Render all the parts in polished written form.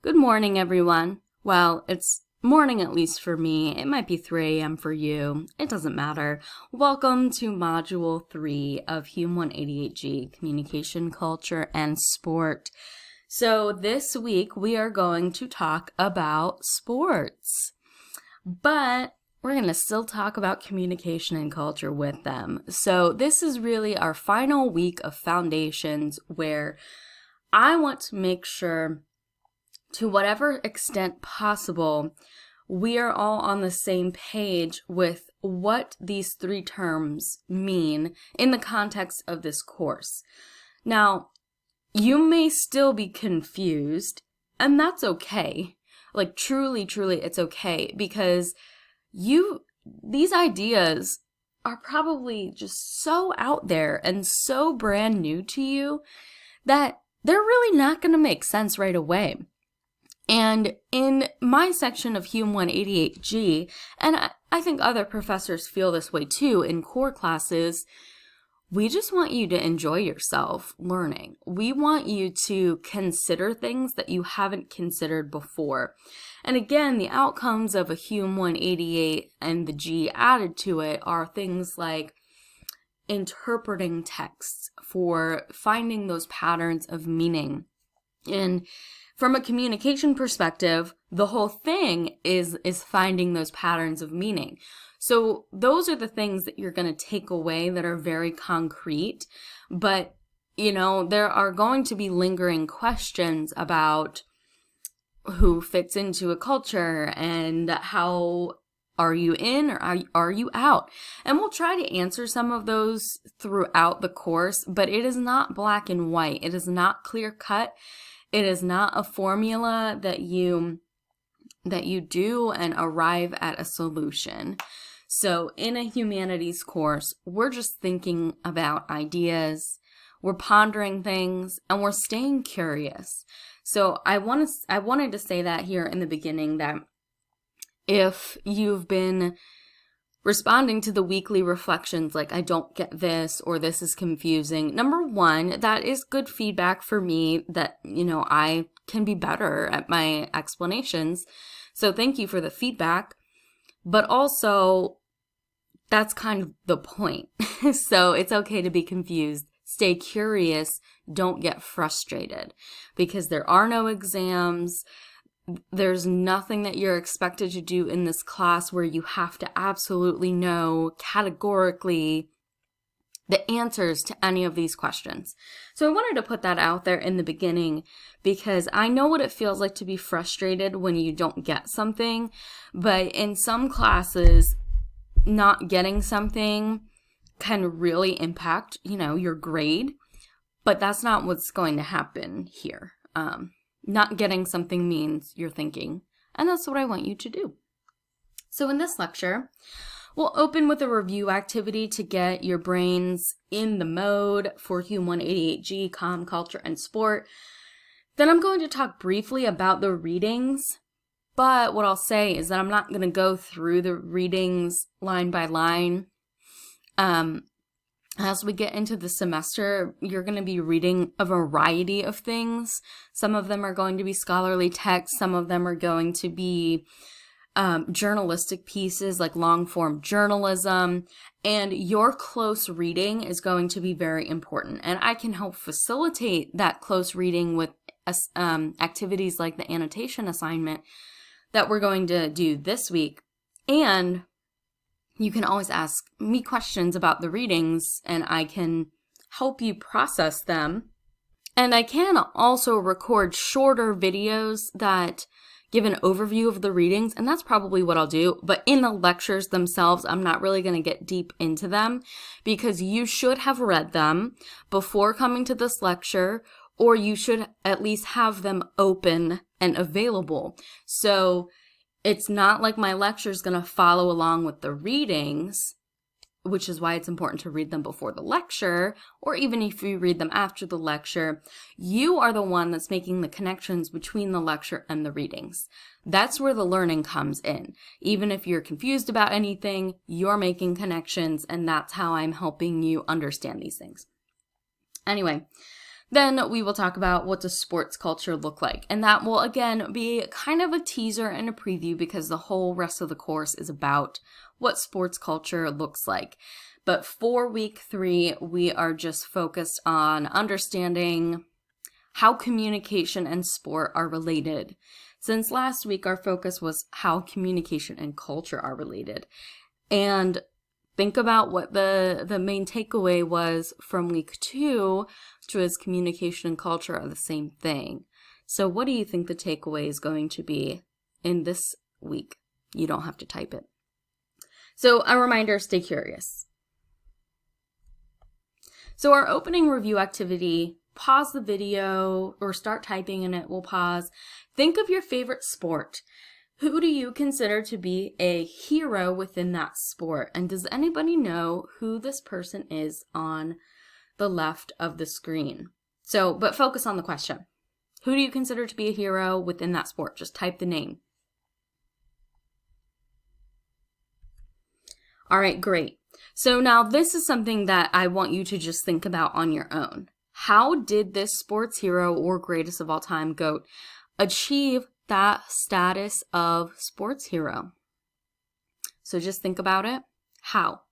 Good morning, everyone. Well, it's morning at least for me. It might be 3 a.m. for you. It doesn't matter. Welcome to Module 3 of Hume 188G, Communication, Culture, and Sport. So this week we are going to talk about sports, but we're going to still talk about communication and culture with them. So this is really our final week of foundations where I want to make sure, to whatever extent possible, we are all on the same page with what these three terms mean in the context of this course. Now, you may still be confused, and that's okay. Like, truly, it's okay, because these ideas are probably just so out there and so brand new to you that they're really not going to make sense right away. And in my section of Hume 188G, and I think other professors feel this way too in core classes, we just want you to enjoy yourself learning. We want you to consider things that you haven't considered before. And again, the outcomes of a Hume 188 and the G added to it are things like interpreting texts, for finding those patterns of meaning. And from a communication perspective, the whole thing is finding those patterns of meaning. So those are the things that you're going to take away that are very concrete. But, there are going to be lingering questions about who fits into a culture and how are you in or are you out? And we'll try to answer some of those throughout the course, but it is not black and white. It is not clear cut. It is not a formula that you do and arrive at a solution. So in a humanities course, we're just thinking about ideas, we're pondering things, and we're staying curious. So I wanted to say that here in the beginning, that if you've been responding to the weekly reflections like, I don't get this, or this is confusing, number one, that is good feedback for me that, I can be better at my explanations. So thank you for the feedback. But also, that's kind of the point. So it's okay to be confused. Stay curious. Don't get frustrated, because there are no exams. There's nothing that you're expected to do in this class where you have to absolutely know categorically the answers to any of these questions. So I wanted to put that out there in the beginning, because I know what it feels like to be frustrated when you don't get something. But in some classes, not getting something can really impact, your grade. But that's not what's going to happen here. Not getting something means you're thinking, and that's what I want you to do. So in this lecture, we'll open with a review activity to get your brains in the mode for Hume 188G, Comm, Culture, and Sport. Then I'm going to talk briefly about the readings, but what I'll say is that I'm not going to go through the readings line by line. As we get into the semester, you're going to be reading a variety of things. Some of them are going to be scholarly texts. Some of them are going to be journalistic pieces like long-form journalism. And your close reading is going to be very important. And I can help facilitate that close reading with activities like the annotation assignment that we're going to do this week. And you can always ask me questions about the readings, and I can help you process them. And I can also record shorter videos that give an overview of the readings, and that's probably what I'll do. But in the lectures themselves, I'm not really going to get deep into them, because you should have read them before coming to this lecture, or you should at least have them open and available. So it's not like my lecture is going to follow along with the readings, which is why it's important to read them before the lecture, or even if you read them after the lecture. You are the one that's making the connections between the lecture and the readings. That's where the learning comes in. Even if you're confused about anything, you're making connections, and that's how I'm helping you understand these things. Anyway, Then we will talk about what does sports culture look like. And that will, again, be kind of a teaser and a preview because the whole rest of the course is about what sports culture looks like. But for week 3, we are just focused on understanding how communication and sport are related. Since last week, our focus was how communication and culture are related. And think about what the main takeaway was from week 2, which was communication and culture are the same thing. So what do you think the takeaway is going to be in this week? You don't have to type it. So a reminder, stay curious. So our opening review activity, pause the video or start typing and it will pause. Think of your favorite sport. Who do you consider to be a hero within that sport? And does anybody know who this person is on the left of the screen? So, but focus on the question. Who do you consider to be a hero within that sport? Just type the name. All right, great. So now this is something that I want you to just think about on your own. How did this sports hero or greatest of all time GOAT achieve that status of sports hero? So just think about it. How?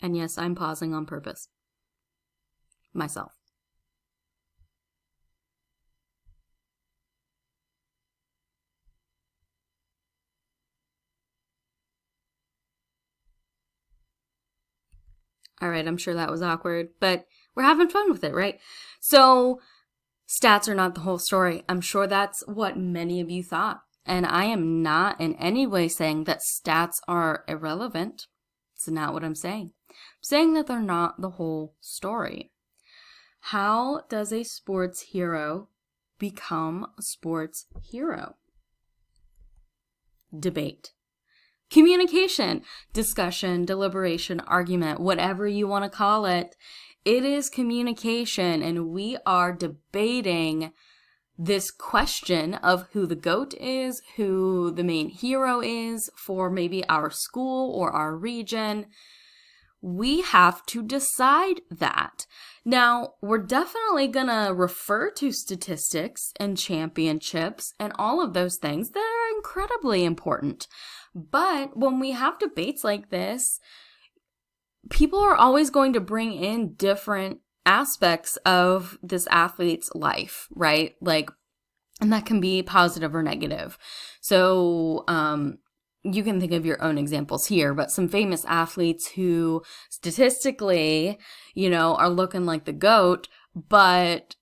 And yes, I'm pausing on purpose. Myself. All right, I'm sure that was awkward, but we're having fun with it, right? So stats are not the whole story. I'm sure that's what many of you thought. And I am not in any way saying that stats are irrelevant. It's not what I'm saying. I'm saying that they're not the whole story. How does a sports hero become a sports hero? Debate. Communication, discussion, deliberation, argument, whatever you want to call it. It is communication, and we are debating this question of who the GOAT is, who the main hero is for maybe our school or our region. We have to decide that. Now, we're definitely going to refer to statistics and championships and all of those things that are incredibly important. But when we have debates like this, people are always going to bring in different aspects of this athlete's life, right? And that can be positive or negative. So, you can think of your own examples here, but some famous athletes who statistically, are looking like the GOAT, but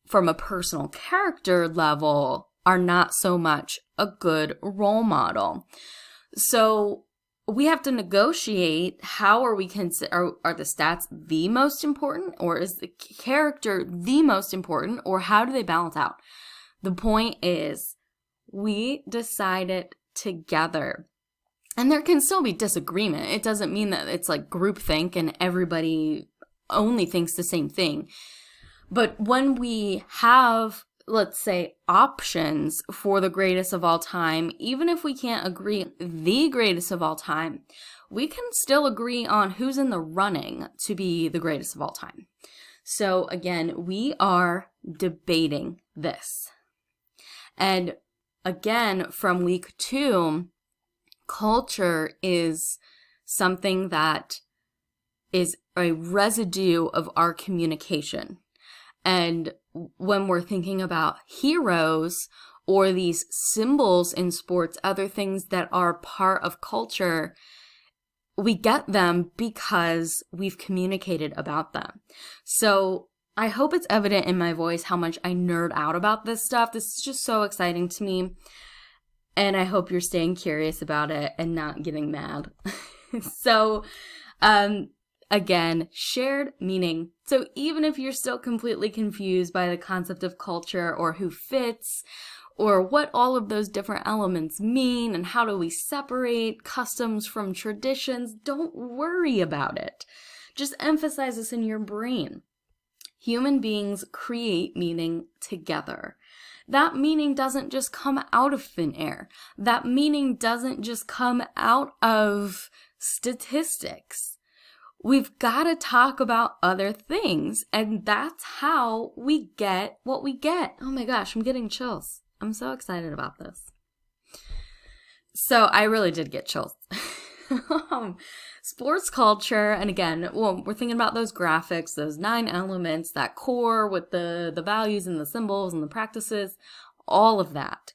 from a personal character level are not so much a good role model. So we have to negotiate how are we are the stats the most important, or is the character the most important, or how do they balance out? The point is we decide it together. And there can still be disagreement. It doesn't mean that it's like groupthink and everybody only thinks the same thing. But when we have, let's say, options for the greatest of all time, even if we can't agree the greatest of all time, we can still agree on who's in the running to be the greatest of all time. So again, we are debating this. And again, from week 2, culture is something that is a residue of our communication. And when we're thinking about heroes or these symbols in sports, other things that are part of culture, we get them because we've communicated about them. So I hope it's evident in my voice how much I nerd out about this stuff. This is just so exciting to me. And I hope you're staying curious about it and not getting mad. So, again, shared meaning. So even if you're still completely confused by the concept of culture or who fits or what all of those different elements mean and how do we separate customs from traditions, don't worry about it. Just emphasize this in your brain. Human beings create meaning together. That meaning doesn't just come out of thin air. That meaning doesn't just come out of statistics. we've got to talk about other things. And that's how we get what we get. Oh my gosh, I'm getting chills. I'm so excited about this. So I really did get chills. Sports culture, and again, well, we're thinking about those graphics, those 9 elements, that core with the values and the symbols and the practices, all of that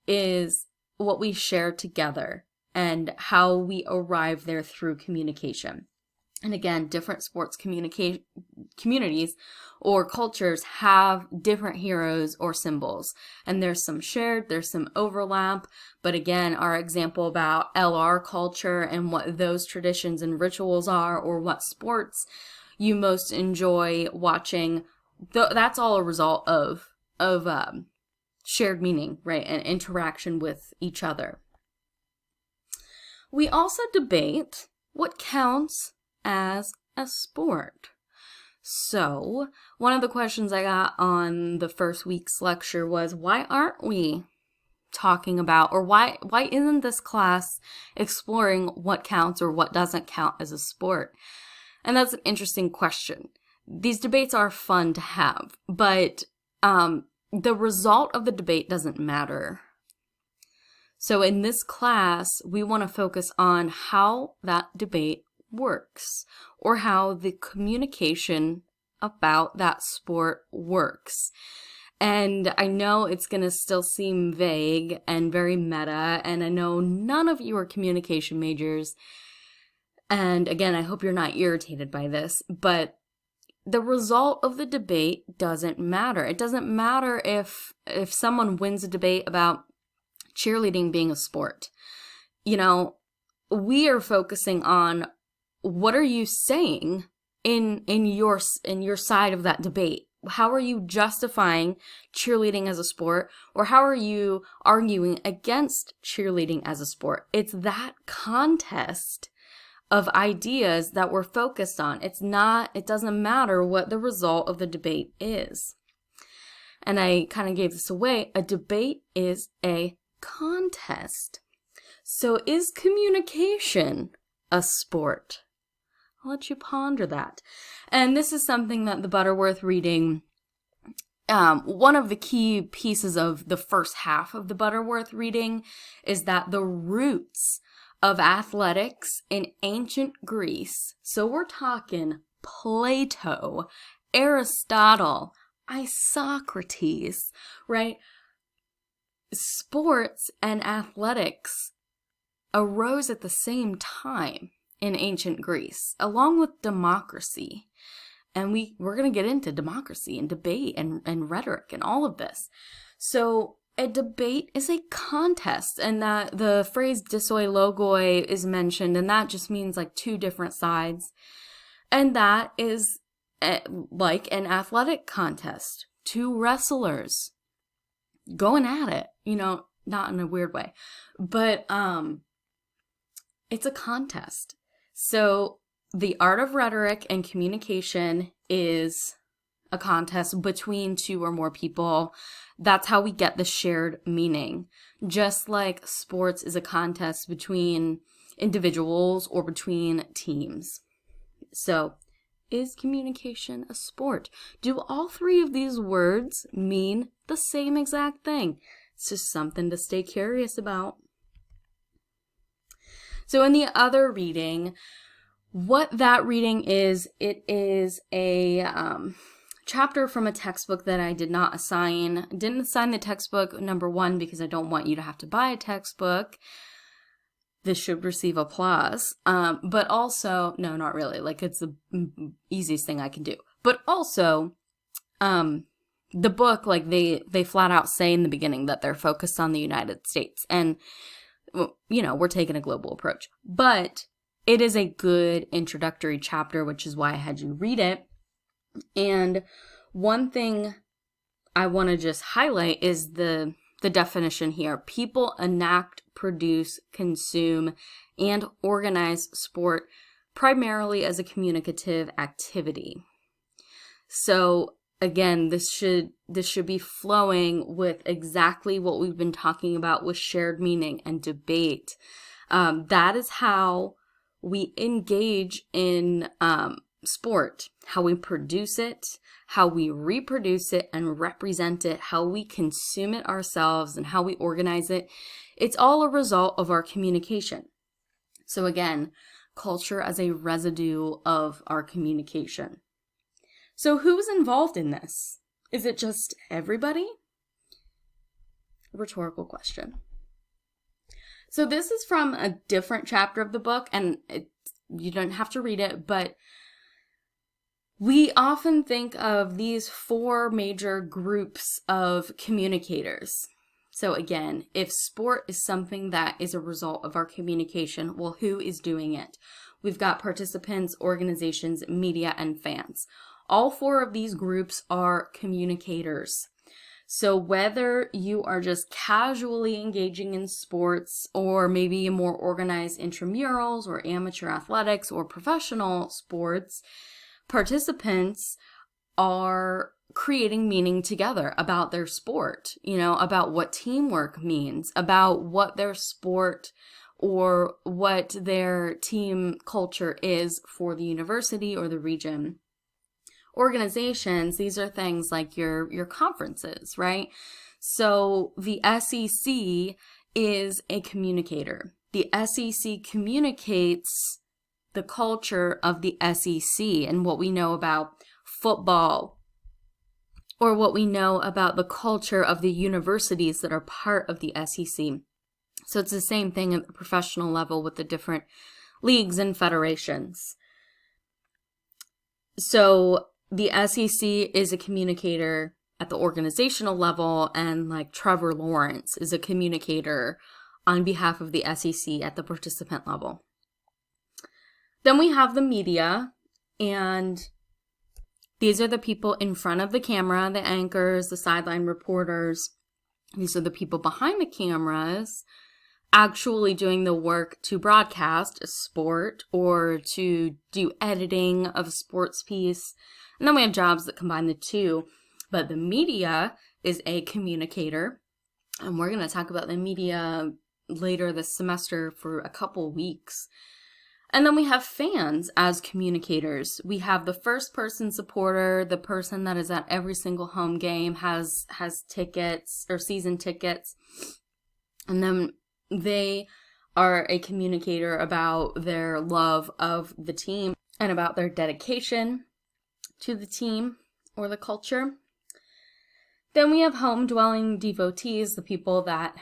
is what we share together and how we arrive there through communication. And again, different sports communities or cultures have different heroes or symbols. And there's some shared, there's some overlap. But again, our example about LR culture and what those traditions and rituals are, or what sports you most enjoy watching, that's all a result of shared meaning, right? And interaction with each other. We also debate what counts as a sport. So, one of the questions I got on the first week's lecture was, why aren't we talking about, or why isn't this class exploring what counts or what doesn't count as a sport? And that's an interesting question. These debates are fun to have, but the result of the debate doesn't matter. So in this class, we want to focus on how that debate works, or how the communication about that sport works. And I know it's going to still seem vague and very meta, and I know none of you are communication majors. And again, I hope you're not irritated by this, but the result of the debate doesn't matter. It doesn't matter if someone wins a debate about cheerleading being a sport. You know, we are focusing on, what are you saying in your side of that debate? How are you justifying cheerleading as a sport, or how are you arguing against cheerleading as a sport? It's that contest of ideas that we're focused on. It doesn't matter what the result of the debate is. And I kind of gave this away. A debate is a contest. So is communication a sport? I'll let you ponder that. And this is something that the Butterworth reading, one of the key pieces of the first half of the Butterworth reading is that the roots of athletics in ancient Greece, so we're talking Plato, Aristotle, Isocrates, right? Sports and athletics arose at the same time in ancient Greece, along with democracy. And we're going to get into democracy and debate and rhetoric and all of this. So a debate is a contest, and that the phrase dissoi logoi is mentioned, and that just means like two different sides. And that is like an athletic contest, two wrestlers going at it, you know, not in a weird way, but it's a contest. So the art of rhetoric and communication is a contest between two or more people. That's how we get the shared meaning. Just like sports is a contest between individuals or between teams. So, is communication a sport? Do all three of these words mean the same exact thing? It's just something to stay curious about. So in the other reading, what that reading is, it is a chapter from a textbook that I did not assign. I didn't assign the textbook, number one, because I don't want you to have to buy a textbook. This should receive applause. But also, no, not really. Like, it's the easiest thing I can do. But also, the book, like, they flat out say in the beginning that they're focused on the United States. And, you know, we're taking a global approach. But it is a good introductory chapter, which is why I had you read it. And one thing I want to just highlight is the definition here. People enact, produce, consume, and organize sport primarily as a communicative activity. So again, this should be flowing with exactly what we've been talking about with shared meaning and debate. That is how we engage in sport, how we produce it, how we reproduce it and represent it, how we consume it ourselves, and how we organize it, it's all a result of our communication. So again, culture as a residue of our communication. So who's involved in this? Is it just everybody? Rhetorical question. So this is from a different chapter of the book, and you don't have to read it, but we often think of these 4 major groups of communicators. So again, if sport is something that is a result of our communication, well, who is doing it? We've got participants, organizations, media, and fans. All 4 of these groups are communicators. So whether you are just casually engaging in sports, or maybe more organized intramurals or amateur athletics or professional sports, participants are creating meaning together about their sport, about what teamwork means, about what their sport or what their team culture is for the university or the region. Organizations, these are things like your conferences, right? So the SEC is a communicator. The SEC communicates the culture of the SEC and what we know about football, or what we know about the culture of the universities that are part of the SEC. So it's the same thing at the professional level with the different leagues and federations. So the SEC is a communicator at the organizational level, and like Trevor Lawrence is a communicator on behalf of the SEC at the participant level. Then we have the media, and these are the people in front of the camera, the anchors, the sideline reporters. These are the people behind the cameras actually doing the work to broadcast a sport or to do editing of a sports piece. And then we have jobs that combine the two. But the media is a communicator. And we're going to talk about the media later this semester for a couple weeks. And then we have fans as communicators. We have the first person supporter, the person that is at every single home game, has tickets or season tickets. And then they are a communicator about their love of the team and about their dedication to the team or the culture. Then we have home dwelling devotees, the people that,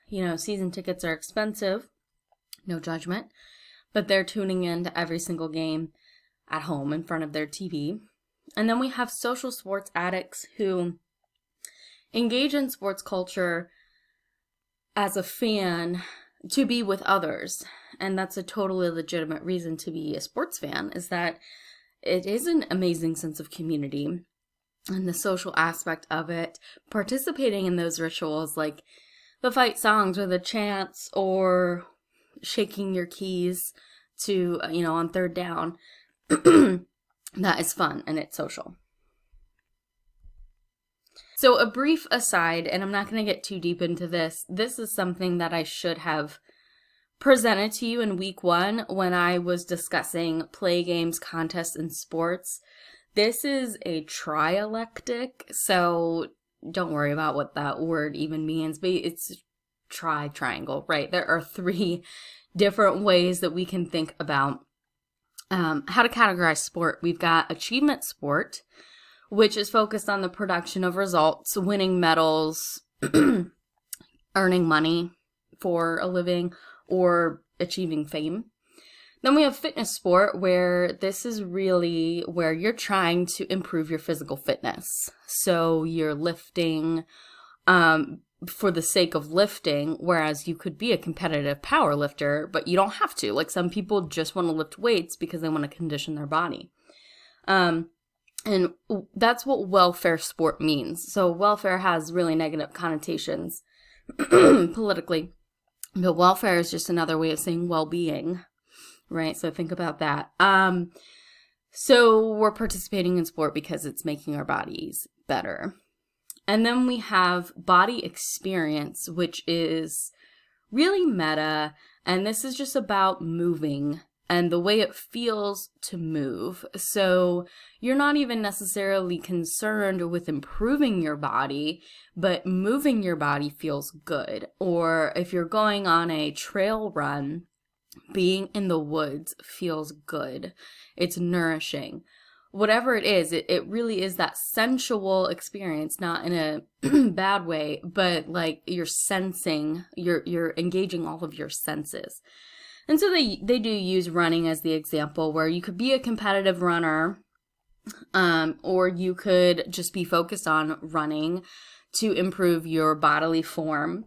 season tickets are expensive, no judgment, but they're tuning in to every single game at home in front of their TV. And then we have social sports addicts who engage in sports culture as a fan to be with others. And that's a totally legitimate reason to be a sports fan, is that it is an amazing sense of community and the social aspect of it. Participating in those rituals like the fight songs or the chants or shaking your keys to, on third down, that is fun and it's social. So a brief aside, and I'm not going to get too deep into this. This is something that I should have presented to you in week 1 when I was discussing play games, contests, and sports. This is a trialectic, so don't worry about what that word even means, but it's triangle, right? There are 3 different ways that we can think about how to categorize sport. We've got achievement sport, which is focused on the production of results, winning medals, earning money for a living, or achieving fame. Then we have fitness sport, where this is really where you're trying to improve your physical fitness. So you're lifting for the sake of lifting, whereas you could be a competitive power lifter, but you don't have to. Like some people just want to lift weights because they want to condition their body. And that's what welfare sport means. So welfare has really negative connotations politically, but welfare is just another way of saying well-being, right? So think about that. So we're participating in sport because it's making our bodies better. And then we have body experience, which is really meta, and this is just about moving and the way it feels to move. So you're not even necessarily concerned with improving your body, but moving your body feels good. Or if you're going on a trail run, being in the woods feels good. It's nourishing. Whatever it is, it really is that sensual experience, not in a bad way, but like you're sensing, you're engaging all of your senses. And so they do use running as the example, where you could be a competitive runner, or you could just be focused on running to improve your bodily form,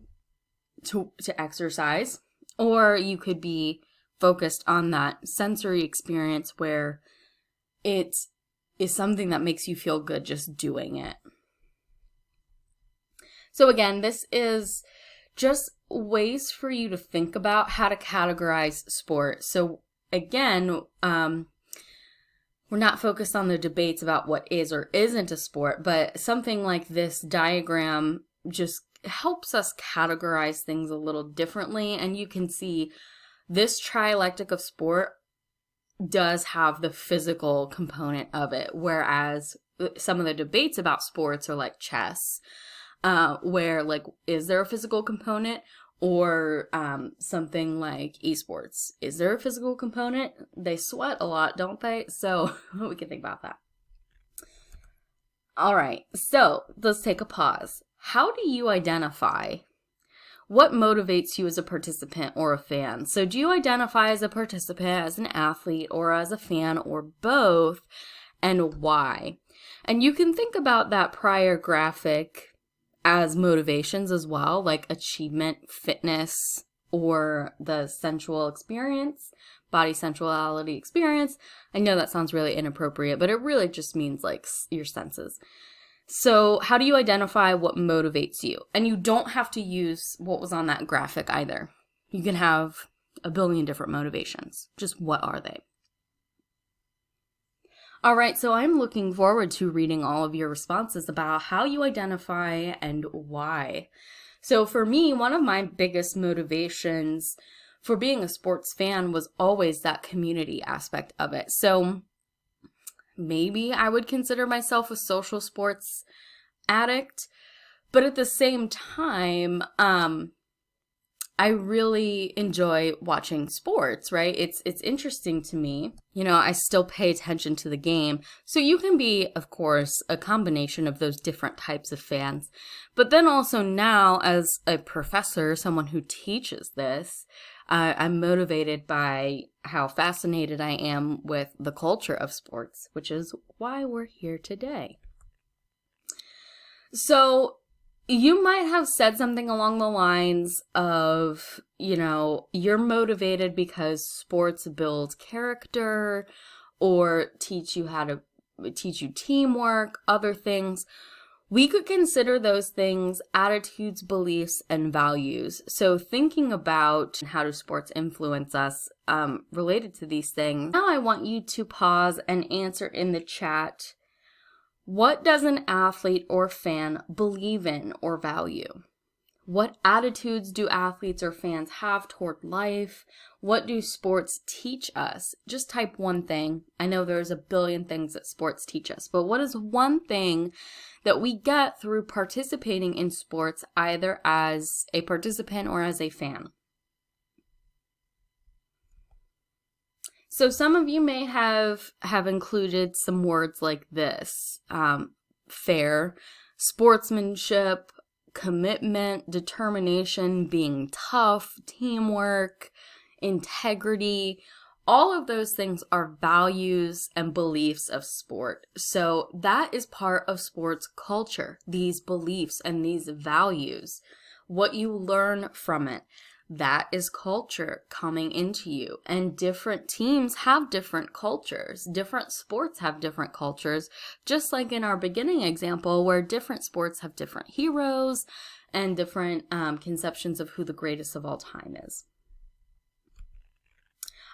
to exercise, or you could be focused on that sensory experience where it is something that makes you feel good just doing it. So again, this is just ways for you to think about how to categorize sport. So again, we're not focused on the debates about what is or isn't a sport, but something like this diagram just helps us categorize things a little differently. And you can see this trialectic of sport does have the physical component of it, whereas some of the debates about sports are like chess, where like, is there a physical component? Or something like esports. Is there a physical component? They sweat a lot, don't they? So we can think about that. All right, so let's take a pause. How do you identify what motivates you as a participant or a fan? So do you identify as a participant, as an athlete, or as a fan, or both, and why? And you can think about that prior graphic as motivations as well, like achievement, fitness, or the sensual experience, body sensuality experience. I know that sounds really inappropriate, but it really just means like your senses. So how do you identify what motivates you? And you don't have to use what was on that graphic either. You can have a billion different motivations. Just what are they? All right, so I'm looking forward to reading all of your responses about how you identify and why. So for me, one of my biggest motivations for being a sports fan was always that community aspect of it. So maybe I would consider myself a social sports addict, but at the same time, I really enjoy watching sports, right? It's interesting to me. You know, I still pay attention to the game. So you can be, of course, a combination of those different types of fans. But then also now, as a professor, someone who teaches this, I'm motivated by how fascinated I am with the culture of sports, which is why we're here today. So you might have said something along the lines of, you know, you're motivated because sports build character or teach you teamwork, other things. We could consider those things attitudes, beliefs, and values. So thinking about how do sports influence us related to these things, now I want you to pause and answer in the chat, what does an athlete or fan believe in or value? What attitudes do athletes or fans have toward life? What do sports teach us? Just type one thing. I know there's a billion things that sports teach us, but what is one thing that we get through participating in sports, either as a participant or as a fan? So some of you may have included some words like this: fair, sportsmanship, commitment, determination, being tough, teamwork, integrity. All of those things are values and beliefs of sport. So that is part of sports culture, these beliefs and these values, what you learn from it. That is culture coming into you. And different teams have different cultures. Different sports have different cultures, just like in our beginning example where different sports have different heroes and different conceptions of who the greatest of all time is.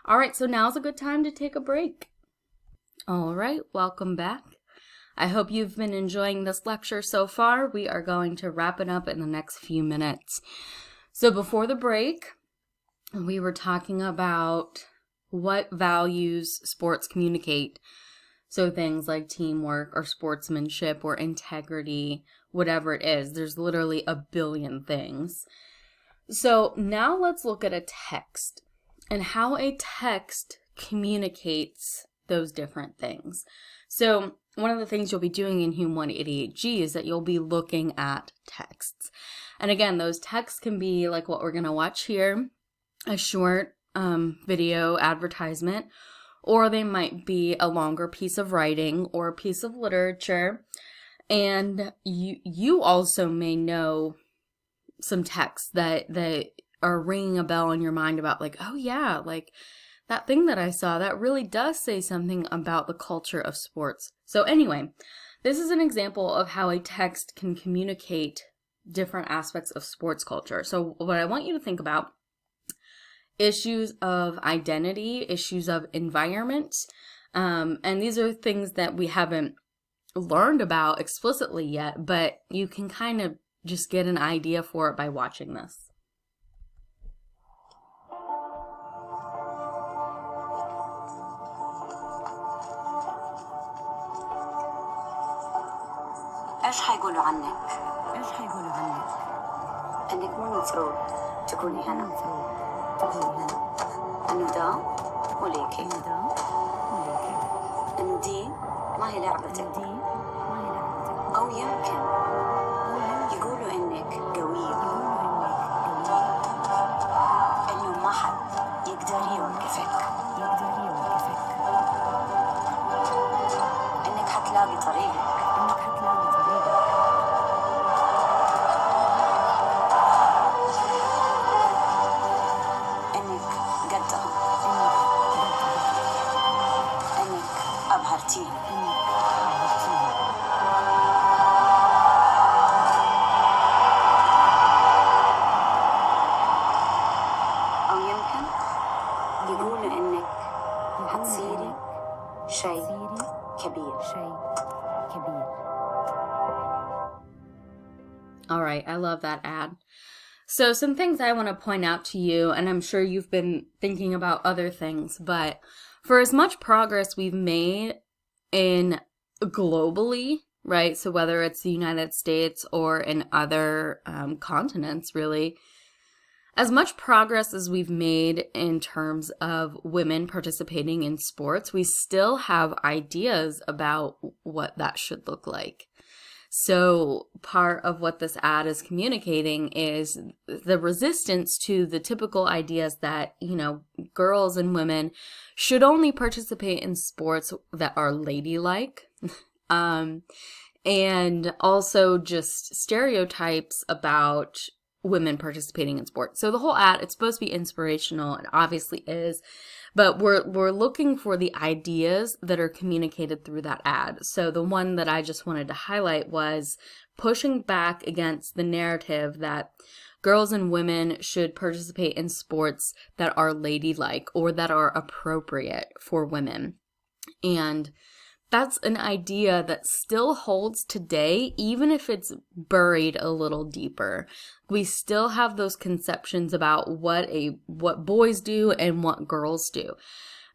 All right, so now's a good time to take a break. All right, welcome back. I hope you've been enjoying this lecture so far. We are going to wrap it up in the next few minutes. So before the break, we were talking about what values sports communicate. So things like teamwork or sportsmanship or integrity, whatever it is, there's literally a billion things. So now let's look at a text and how a text communicates those different things. So one of the things you'll be doing in Hume 188G is that you'll be looking at texts. And again, those texts can be like what we're going to watch here, a short video advertisement, or they might be a longer piece of writing or a piece of literature. And you also may know some texts that are ringing a bell in your mind about like, oh yeah, like that thing that I saw, that really does say something about the culture of sports. So anyway, this is an example of how a text can communicate different aspects of sports culture. So what I want you to think about, issues of identity, issues of environment, and these are things that we haven't learned about explicitly yet, but you can kind of just get an idea for it by watching this. ايش حيقولوا عنك؟ انك مو المفروض تكوني هنا. انه دا وليكي. انه دي ما هي لعبتك. او يمكن يقولوا انك قوية. انه ما حد يقدر يوقفك. انك حتلاقي طريقك. أو يمكن يقولوا إنك حتصيري شيء كبير. All right, I love that ad. So some things I want to point out to you, and I'm sure you've been thinking about other things, but for as much progress we've made in globally, right? So whether it's the United States or in other continents, really, as much progress as we've made in terms of women participating in sports, we still have ideas about what that should look like. So part of what this ad is communicating is the resistance to the typical ideas that, girls and women should only participate in sports that are ladylike. And also just stereotypes about women participating in sports. So the whole ad, it's supposed to be inspirational, and obviously is, but we're looking for the ideas that are communicated through that ad. So the one that I just wanted to highlight was pushing back against the narrative that girls and women should participate in sports that are ladylike or that are appropriate for women. And that's an idea that still holds today, even if it's buried a little deeper. We still have those conceptions about what boys do and what girls do.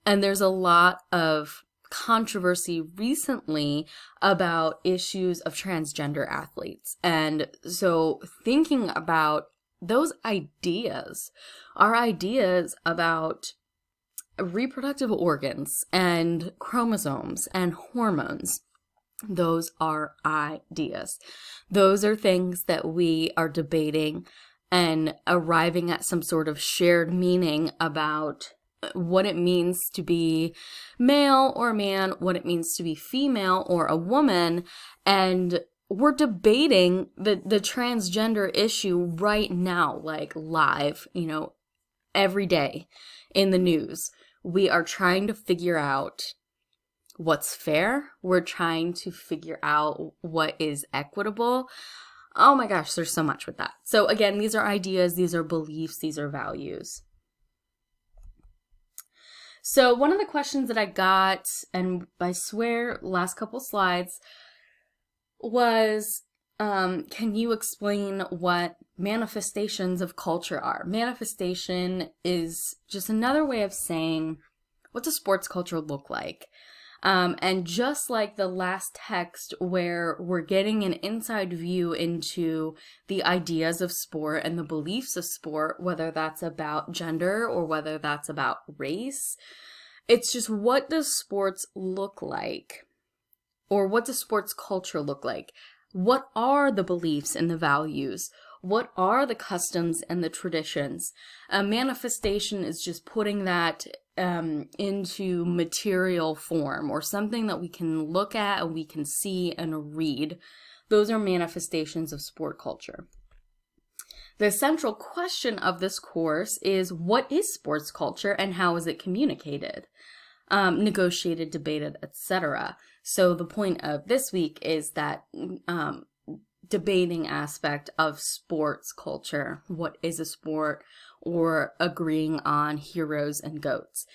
And there's a lot of controversy recently about issues of transgender athletes. And so thinking about those ideas are ideas about reproductive organs and chromosomes and hormones. Those are ideas. Those are things that we are debating and arriving at some sort of shared meaning about what it means to be male or man, what it means to be female or a woman. And we're debating the transgender issue right now, like live, every day in the news. We are trying to figure out what's fair. We're trying to figure out what is equitable. Oh my gosh, there's so much with that. So again, these are ideas, these are beliefs, these are values. So one of the questions that I got, and I swear last couple slides, was, can you explain what manifestations of culture are? Manifestation is just another way of saying what does sports culture look like? And just like the last text where we're getting an inside view into the ideas of sport and the beliefs of sport, whether that's about gender or whether that's about race, it's just what does sports look like? Or what does sports culture look like? What are the beliefs and the values? What are the customs and the traditions? A manifestation is just putting that into material form or something that we can look at and we can see and read. Those are manifestations of sport culture. The central question of this course is, what is sports culture and how is it communicated, negotiated, debated, etc.? So the point of this week is that debating aspect of sports culture. What is a sport? Or agreeing on heroes and goats.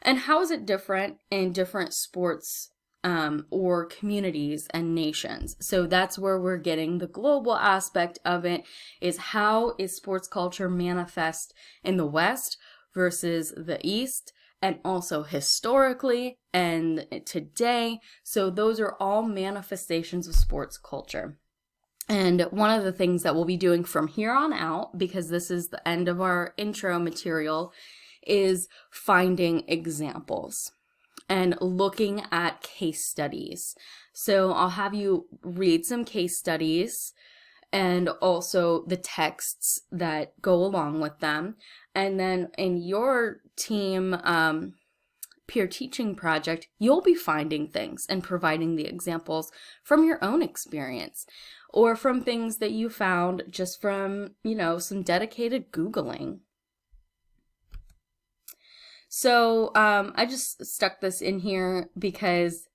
And how is it different in different sports or communities and nations? So that's where we're getting the global aspect of it, is how is sports culture manifest in the West versus the East, and also historically and today. So those are all manifestations of sports culture. And one of the things that we'll be doing from here on out, because this is the end of our intro material, is finding examples and looking at case studies. So I'll have you read some case studies and also the texts that go along with them. And then in your team peer teaching project, you'll be finding things and providing the examples from your own experience, or from things that you found just from, some dedicated Googling. So I just stuck this in here because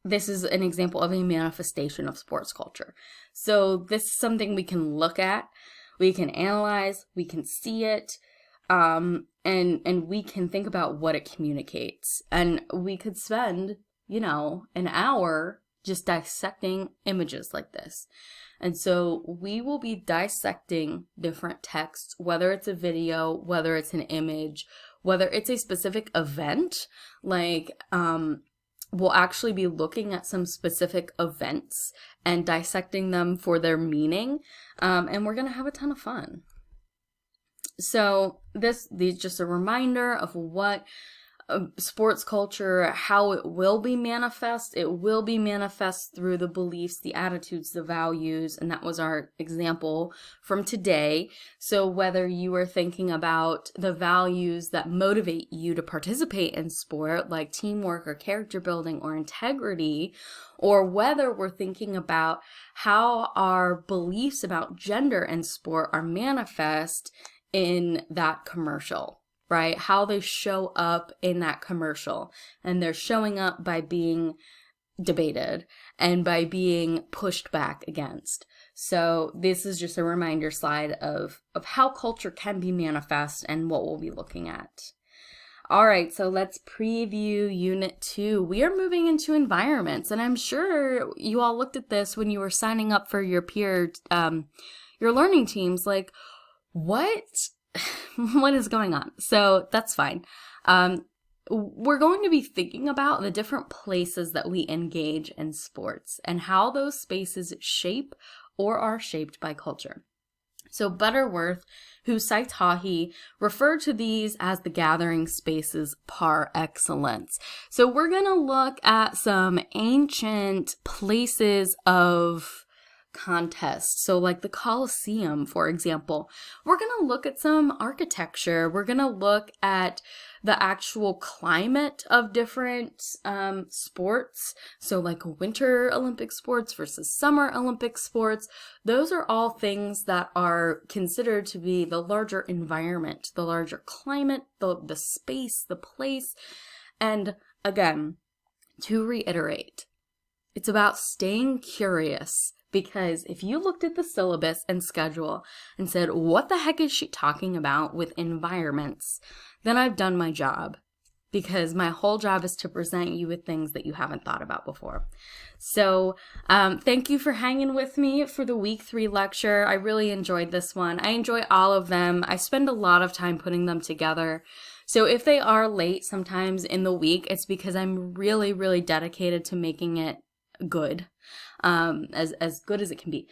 this is an example of a manifestation of sports culture. So this is something we can look at, we can analyze, we can see it, and we can think about what it communicates. And we could spend, an hour just dissecting images like this. And so we will be dissecting different texts, whether it's a video, whether it's an image, whether it's a specific event, like we'll actually be looking at some specific events and dissecting them for their meaning, and we're going to have a ton of fun. So these just a reminder of what sports culture, how it will be manifest. It will be manifest through the beliefs, the attitudes, the values, and that was our example from today. So whether you are thinking about the values that motivate you to participate in sport, like teamwork or character building or integrity, or whether we're thinking about how our beliefs about gender and sport are manifest in that commercial, right? How they show up in that commercial. And they're showing up by being debated and by being pushed back against. So this is just a reminder slide of how culture can be manifest and what we'll be looking at. All right, so let's preview Unit 2. We are moving into environments, and I'm sure you all looked at this when you were signing up for your peer, your learning teams, like, what is going on? So that's fine. We're going to be thinking about the different places that we engage in sports and how those spaces shape or are shaped by culture. So Butterworth, who cites Haughey, referred to these as the gathering spaces par excellence. So we're going to look at some ancient places of contest. So like the Colosseum, for example. We're going to look at some architecture. We're going to look at the actual climate of different sports. So like winter Olympic sports versus summer Olympic sports. Those are all things that are considered to be the larger environment, the larger climate, the space, the place. And again, to reiterate, it's about staying curious. Because if you looked at the syllabus and schedule and said, what the heck is she talking about with environments? Then I've done my job, because my whole job is to present you with things that you haven't thought about before. So thank you for hanging with me for the week 3 lecture. I really enjoyed this one. I enjoy all of them. I spend a lot of time putting them together So if they are late sometimes in the week, it's because I'm really, really dedicated to making it good, as good as it can be.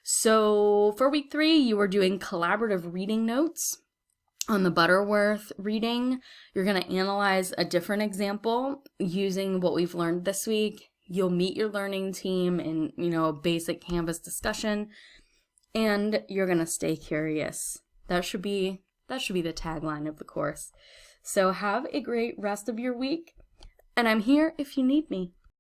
So for week 3, you are doing collaborative reading notes. On the Butterworth reading, you're going to analyze a different example using what we've learned this week. You'll meet your learning team in, a basic Canvas discussion, and you're going to stay curious. That should be the tagline of the course. So have a great rest of your week, and I'm here if you need me.